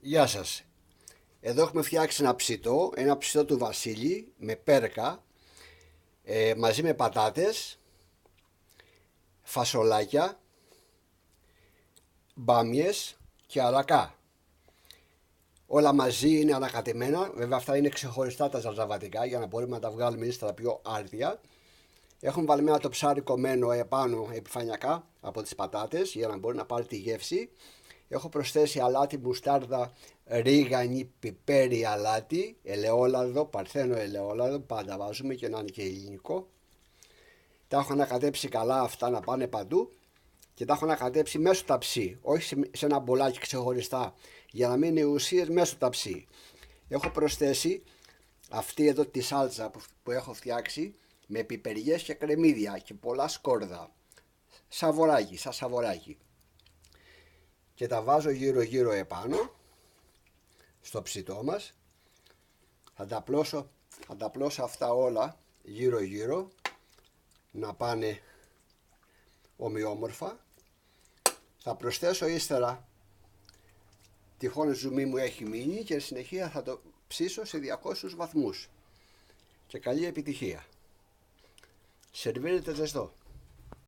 Γεια σας. Εδώ έχουμε φτιάξει ένα ψητό του Βασίλη με πέρκα, μαζί με πατάτες, φασολάκια, μπάμιες και αρακά. Όλα μαζί είναι ανακατεμένα, βέβαια αυτά είναι ξεχωριστά τα ζαρζαβατικά για να μπορούμε να τα βγάλουμε στα πιο άρτια. Έχουμε βάλει το ψάρι κομμένο επάνω επιφανειακά από τις πατάτες για να μπορεί να πάρει τη γεύση. Έχω προσθέσει αλάτι, μουστάρδα, ρίγανη, πιπέρι, αλάτι, ελαιόλαδο, παρθένο ελαιόλαδο, πάντα βάζουμε και να είναι και ελληνικό. Τα έχω ανακατέψει καλά αυτά να πάνε παντού και τα έχω ανακατέψει μέσω στο ταψί, όχι σε ένα μπολάκι ξεχωριστά, για να μην είναι ουσίες μέσω στο ταψί. Έχω προσθέσει αυτή εδώ τη σάλτσα που έχω φτιάξει με πιπεριές και κρεμμύδια και πολλά σκόρδα, σαν σαβοράκι. Και τα βάζω γύρω γύρω επάνω στο ψητό μας. Θα τα απλώσω αυτά όλα γύρω γύρω να πάνε ομοιόμορφα. Θα προσθέσω ύστερα τυχόν ζουμί μου έχει μείνει και συνεχεία θα το ψήσω σε 200 βαθμούς. Και καλή επιτυχία. Σερβίρετε ζεστό.